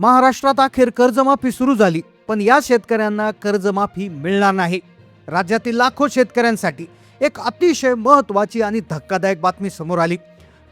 महाराष्ट्रात अखेर कर्जमाफी सुरू झाली, पण या शेतकऱ्यांना कर्जमाफी मिळणार नाही। राज्यातील लाखो शेतकऱ्यांसाठी एक अतिशय महत्त्वाची आणि धक्कादायक बातमी समोर आली।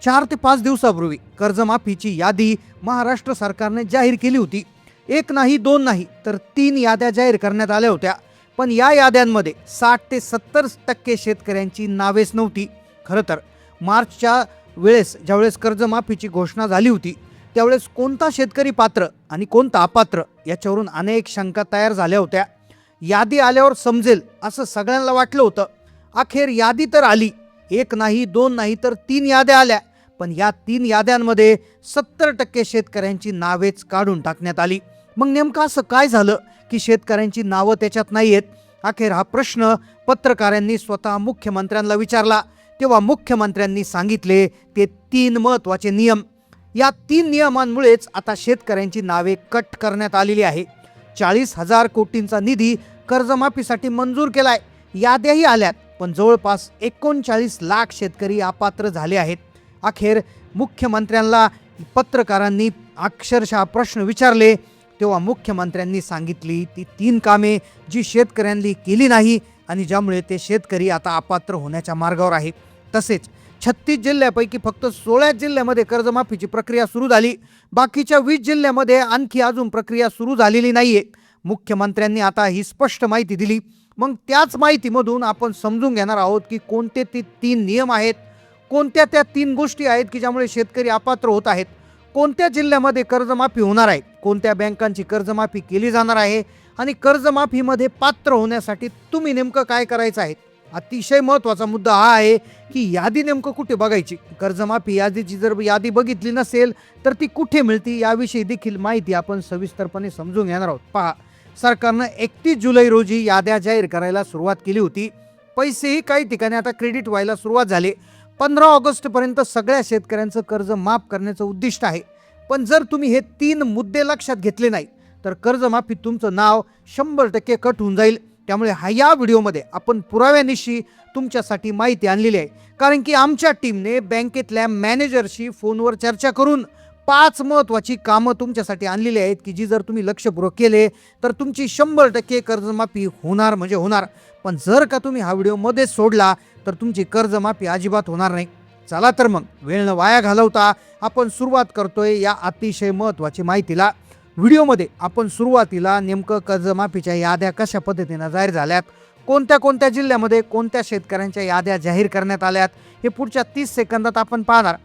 4 ते 5 दिवसापूर्वी कर्जमाफीची यादी महाराष्ट्र सरकारने जाहीर केली होती। एक नाही, दोन नाही, तर 3 याद्या जाहीर करण्यात आल्या होत्या। पण या याद्यांमध्ये 60 ते 70% शेतकऱ्यांची नावेच नव्हती। खरं तर मार्चच्या वेळेस ज्यावेळेस कर्जमाफीची घोषणा झाली होती, त्यावेळेस कोणता शेतकरी पात्र आणि कोणता अपात्र याच्यावरून अनेक शंका तयार झाल्या होत्या। यादी आल्यावर समजेल असं सगळ्यांना वाटलं होतं। अखेर यादी तर आली, एक नाही, दोन नाही, तर 3 याद्या आल्या। पण या 3 याद्यांमध्ये 70% शेतकऱ्यांची नावेच काढून टाकण्यात आली। मग नेमकं असं काय झालं की शेतकऱ्यांची नावं त्याच्यात नाही आहेत? अखेर हा प्रश्न पत्रकारांनी स्वतः मुख्यमंत्र्यांना विचारला, तेव्हा मुख्यमंत्र्यांनी सांगितले ते 3 महत्त्वाचे नियम। या 3 नियमांमुळेच आता शेतकऱ्यांची नावे कट करण्यात आलेली आहे। 40,000 कोटींचा निधी कर्जमाफीसाठी मंजूर केलाय, याद्याही आल्यात, पण जवळपास 39 लाख शेतकरी अपात्र झाले आहेत। अखेर मुख्यमंत्र्यांना पत्रकारांनी अक्षरशः प्रश्न विचारले, तेव्हा मुख्यमंत्र्यांनी सांगितली ती 3 कामे जी शेतकऱ्यांनी केली नाही आणि ज्यामुळे ते शेतकरी आता अपात्र होण्याच्या मार्गावर आहेत। तसेच 36 जिल्ह्यापैकी फक्त 16 जिल्ह्यामध्ये कर्जमाफीची प्रक्रिया सुरू झाली, बाकीच्या 20 जिल्ह्यामध्ये आणखी अजून प्रक्रिया सुरू झालेली नाहीये। मुख्यमंत्र्यांनी आता ही स्पष्ट माहिती दिली। मग त्याच माहितीमधून आपण समजून घेणार आहोत की कोणते ते 3 नियम आहेत, कोणत्या त्या 3 गोष्टी आहेत की ज्यामुळे शेतकरी अपात्र होत आहेत, कोणत्या जिल्ह्यामध्ये कर्जमाफी होणार आहे, कोणत्या बँकांची कर्जमाफी केली जाणार आहे आणि कर्जमाफीमध्ये पात्र होण्यासाठी तुम्ही नेमकं काय करायचं आहे। अतिशय महत्त्वाचा मुद्दा हा आहे की यादी नेमकं कुठे बघायची, कर्जमाफी यादीची जर यादी बघितली नसेल तर ती कुठे मिळते याविषयी देखील माहिती आपण सविस्तरपणे समजून घेणार आहोत। पहा, सरकारनं 31 जुलै रोजी याद्या जाहीर करायला सुरुवात केली होती। पैसेही काही ठिकाणी आता क्रेडिट व्हायला सुरुवात झाली। 15 ऑगस्टपर्यंत सगळ्या शेतकऱ्यांचं कर्ज माफ करण्याचं उद्दिष्ट आहे। पण जर तुम्ही हे 3 मुद्दे लक्षात घेतले नाही तर कर्जमाफीत तुमचं नाव 100% कट होऊन जाईल। त्यामुळे या व्हिडिओमध्ये आपण पुराव्यानिशी तुमच्यासाठी माहिती आणलेली आहे, कारण की आमच्या टीमने बँकेतल्या मॅनेजरशी फोनवर चर्चा करून 5 महत्त्वाची कामं तुमच्यासाठी आणलेली आहेत की जी जर तुम्ही लक्षपूर्वक केले तर तुमची 100% कर्जमाफी होणार म्हणजे होणार। पण जर का तुम्ही हा व्हिडिओ मध्येच सोडला तर तुमची कर्जमाफी अजिबात होणार नाही। चला तर मग वेळ न वाया घालवता आपण सुरुवात करतोय या अतिशय महत्त्वाची माहितीला। व्हिडिओमध्ये आपण सुरुवातीला नेमकं कर्जमाफीच्या याद्या कशा पद्धतीने जाहीर झाल्यात, कोणत्या जिल्ह्यामध्ये कोणत्या शेतकऱ्यांच्या याद्या जाहीर करण्यात आल्यात हे पुढच्या 30 सेकंदात आपण पाहणार।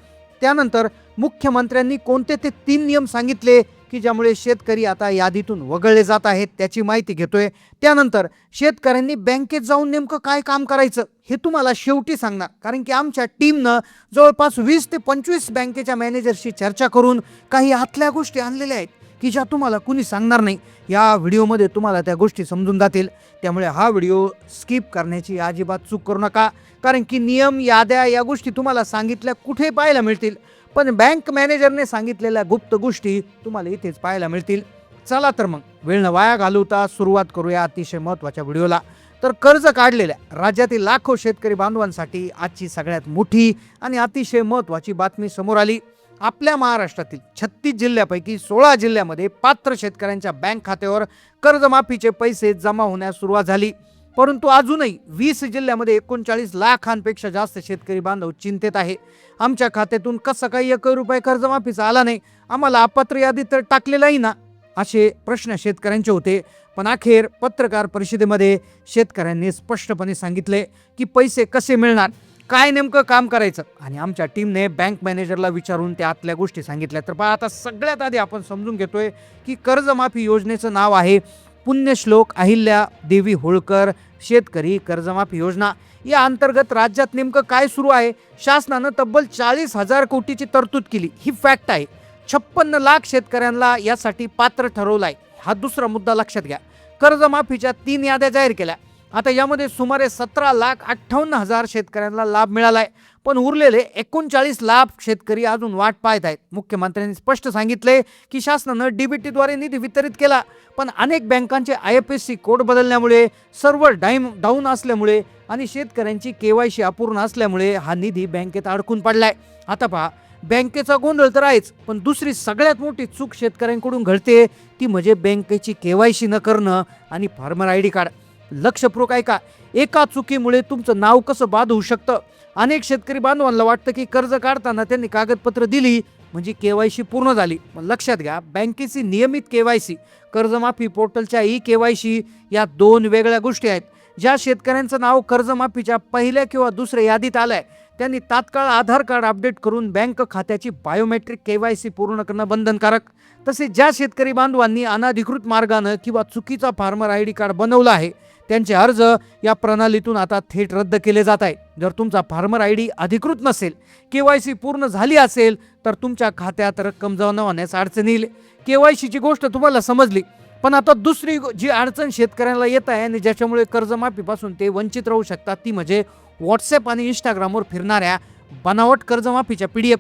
त्यानंतर मुख्यमंत्र्यांनी कोणते ते 3 नियम सांगितले की ज्यामुळे शेतकरी आता यादीतून वगळले जात आहेत त्याची माहिती घेतोय। त्यानंतर शेतकऱ्यांनी बँकेत जाऊन नेमकं काय काम करायचं हे तुम्हाला शेवटी सांगणार, कारण की आमच्या टीमनं जवळपास 20 ते 25 बँकेच्या मॅनेजरशी चर्चा करून काही आतल्या गोष्टी आणलेल्या आहेत की ज्या तुम्हाला कुणी सांगणार नाही। या व्हिडिओमध्ये तुम्हाला त्या गोष्टी समजून जातील, त्यामुळे हा व्हिडिओ स्किप करण्याची अजिबात चूक करू नका, कारण की नियम, याद्या या गोष्टी तुम्हाला सांगितल्या कुठे पाहायला मिळतील, पण बँक मॅनेजरने सांगितलेल्या गुप्त गोष्टी तुम्हाला इथेच पाहायला मिळतील। चला तर मग वेळ न वाया घालवता सुरुवात करूया अतिशय महत्त्वाच्या व्हिडिओला। तर कर्ज काढलेल्या राज्यातील लाखो शेतकरी बांधवांसाठी आजची सगळ्यात मोठी आणि अतिशय महत्त्वाची बातमी समोर आली। आपल्या महाराष्ट्रातील 36 जिल्ह्यापैकी 16 जिल्ह्यामध्ये पात्र शेतकऱ्यांच्या बँक खात्यावर कर्जमाफीचे पैसे जमा होण्यास सुरुवात झाली, परंतु अजूनही 20 जिल्ह्यामध्ये 39 लाखांपेक्षा जास्त शेतकरी बांधव चिंतेत आहे। आमच्या खात्यातून कसं काही 1 रुपया कर्जमाफीचा आला नाही, आम्हाला अपात्र यादीत तर टाकलेलाही ना, असे प्रश्न शेतकऱ्यांचे होते। पण अखेर पत्रकार परिषदेमध्ये शेतकऱ्यांनी स्पष्टपणे सांगितले की पैसे कसे मिळणार, काय नेमकं काम करायचं, आणि आमच्या टीमने बँक मॅनेजरला विचारून त्या आतल्या गोष्टी सांगितल्या। तर पहा, आता सगळ्यात आधी आपण समजून घेतोय की कर्जमाफी योजनेचं नाव आहे पुण्यश्लोक अहिल्या देवी होळकर शेतकरी कर्जमाफी योजना। या अंतर्गत राज्यात नेमकं काय सुरू आहे? शासनानं तब्बल 40,000 कोटीची तरतूद केली, ही फॅक्ट आहे। 56 लाख शेतकऱ्यांना यासाठी पात्र ठरवलाय, हा दुसरा मुद्दा लक्षात घ्या। कर्जमाफीच्या 3 याद्या जाहीर केल्या। आता यामध्ये सुमारे 17,58,000 शेतकऱ्यांना लाभ मिळालाय, पण उरलेले 39 लाख शेतकरी अजून वाट पाहत आहेत। मुख्यमंत्र्यांनी स्पष्ट सांगितले की शासनानं डीबीटीद्वारे निधी वितरित केला, पण अनेक बँकांचे IFSC कोड बदलल्यामुळे, सर्व्हर डाऊन असल्यामुळे आणि शेतकऱ्यांची KYC अपूर्ण असल्यामुळे हा निधी बँकेत अडकून पडलाय। आता पहा, बँकेचा गोंधळ तर आहेच, पण दुसरी सगळ्यात मोठी चूक शेतकऱ्यांकडून घडते ती म्हणजे बँकेची KYC न करणं आणि फार्मर ID कार्ड. लक्षपूर्वक ऐका, एका चुकीमुळे तुमचं नाव कसं बाद होऊ शकतं. अनेक शेतकरी बांधवांना वाटतं की कर्ज काढताना त्यांनी कागदपत्र दिली म्हणजे KYC पूर्ण झाली. पण लक्षात घ्या, बँकेची नियमित KYC, कर्जमाफी पोर्टलच्या KYC या दोन वेगळ्या गोष्टी आहेत. ज्या शेतकऱ्यांचं नाव कर्जमाफीच्या पहिल्या किंवा दुसऱ्या यादीत आलंय त्यांनी तात्काळ आधार कार्ड अपडेट करून बँक खात्याची बायोमेट्रिक KYC पूर्ण करणं बंधनकारक. तसेच ज्या शेतकरी बांधवांनी अनधिकृत मार्गानं किंवा चुकीचा फार्मर ID कार्ड बनवला आहे त्यांचे अर्ज या प्रणालीतून आता थेट रद्द केले जात आहे. जर तुमचा फार्मर ID अधिकृत नसेल, KYC पूर्ण झाली असेल तर तुमच्या खात्यात रक्कम जमा होण्यास अडचण येईल. KYCची गोष्ट तुम्हाला समजली, पण आता दुसरी जी अडचण शेतकऱ्यांना येत आहे आणि ज्याच्यामुळे कर्जमाफीपासून ते वंचित राहू शकतात ती म्हणजे व्हॉट्सॲप आणि इंस्टाग्रामवर फिरणाऱ्या बनावट कर्जमाफीच्या PDF.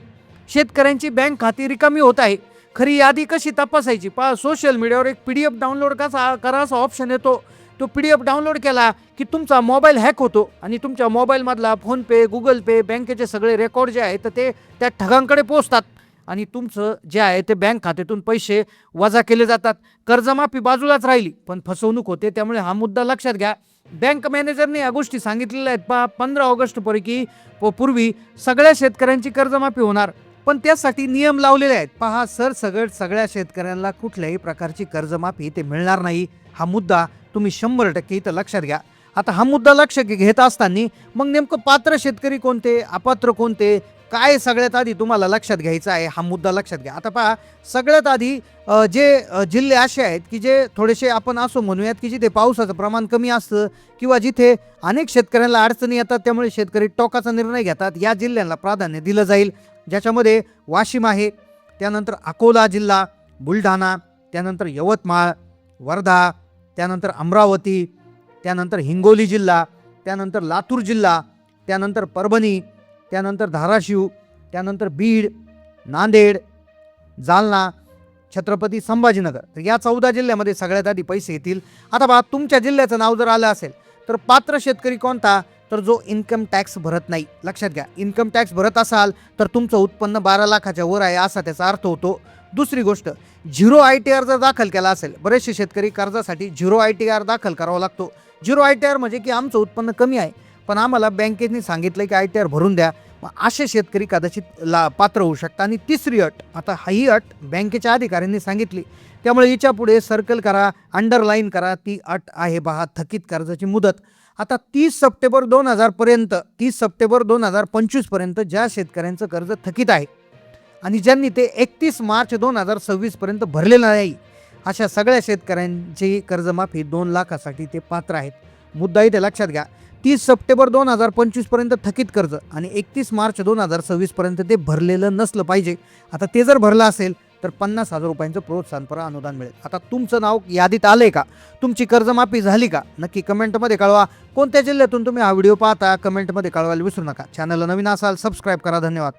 शेतकऱ्यांची बँक खाती रिकामी होत आहे. खरी यादी कशी तपासायची? सोशल मीडियावर एक PDF डाउनलोड करा असा ऑप्शन येतो. तो PDF डाउनलोड केला की तुमचा मोबाईल हॅक होतो आणि तुमच्या मोबाईलमधला फोनपे, गुगल पे, बँकेचे सगळे रेकॉर्ड जे आहेत ते त्या ठगांकडे पोहोचतात आणि तुमचं जे आहे ते बँक खात्यातून पैसे वजा केले जातात. कर्जमाफी बाजूलाच राहिली पण फसवणूक होते. त्यामुळे हा मुद्दा लक्षात घ्या. बँक मॅनेजरने या गोष्टी सांगितलेल्या आहेत. 15 ऑगस्टपैकी पूर्वी सगळ्या शेतकऱ्यांची कर्जमाफी होणार, पण त्यासाठी नियम लावलेले आहेत. सरसकट सगळ्या शेतकऱ्यांना कुठल्याही प्रकारची कर्जमाफी ते मिळणार नाही. हा मुद्दा तुम्ही 100% इथं लक्षात घ्या. आता हा मुद्दा लक्ष घेत असताना मग नेमकं पात्र शेतकरी कोणते, अपात्र कोणते, काय सगळ्यात आधी तुम्हाला लक्षात घ्यायचं आहे हा मुद्दा लक्षात घ्या. आता पहा, सगळ्यात आधी जे जिल्हे असे आहेत की जे थोडेसे आपण असं म्हणूयात की जिथे पावसाचं प्रमाण कमी असतं किंवा जिथे अनेक शेतकऱ्यांना अडचणी येतात त्यामुळे शेतकरी टोकाचा निर्णय घेतात, या जिल्ह्यांना प्राधान्य दिलं जाईल. ज्याच्यामध्ये वाशिम आहे, त्यानंतर अकोला जिल्हा, बुलढाणा, त्यानंतर यवतमाळ, वर्धा, त्यानंतर अमरावती, त्यानंतर हिंगोली जिल्हा, त्यानंतर लातूर जिल्हा, त्यानंतर परभणी, त्यानंतर धाराशिव, त्यानंतर बीड, नांदेड, जालना, छत्रपती संभाजीनगर. तर या 14 जिल्ह्यामध्ये सगळ्यात आधी पैसे येतील. आता बघा, तुमच्या जिल्ह्याचं नाव जर आलं असेल तर पात्र शेतकरी कोणता? तर जो इन्कम टॅक्स भरत नाही. लक्षात घ्या, इन्कम टॅक्स भरत असाल तर तुमचं उत्पन्न 12 लाखाच्या वर आहे असा त्याचा अर्थ होतो. दुसरी गोष्ट, 0 ITR जर दाखल केला असेल, बरेचसे शेतकरी कर्जासाठी 0 ITR दाखल करावा लागतो. 0 ITR म्हणजे की आमचं उत्पन्न कमी आहे पण आम्हाला बँकेने सांगितलं की ITR भरून द्या. मग असे शेतकरी कदाचित पात्र होऊ शकतात. आणि तिसरी अट, आता ही अट बँकेच्या अधिकाऱ्यांनी सांगितली त्यामुळे हिच्या पुढे सर्कल करा, अंडरलाईन करा. ती अट आहे पहा, थकीत कर्जाची मुदत. आता 30 सप्टेंबर 2025 पर्यंत ज्या शेतकऱ्यांचं कर्ज थकीत आहे आणि ज्यांनी ते 31 मार्च 2026 पर्यंत भरलेलं नाही अशा सगळ्या शेतकऱ्यांची कर्जमाफी 2 लाखासाठी ते पात्र आहेत. मुद्दा इथे लक्षात घ्या, 30 सप्टेंबर 2025 पर्यंत थकीत कर्ज आणि 31 मार्च 2026 पर्यंत ते भरलेलं नसलं पाहिजे. आता ते जर भरलं असेल तर 50,000 रुपयांचं प्रोत्साहनपर अनुदान मिळेल. आता तुमचं नाव यादीत आलंय का? तुमची कर्जमाफी झाली का? नक्की कमेंटमध्ये कळवा. कोणत्या जिल्ह्यातून तुम्ही हा व्हिडिओ पाहता कमेंटमध्ये कळवायला विसरू नका. चॅनलला नवीन असाल सबस्क्राईब करा. धन्यवाद.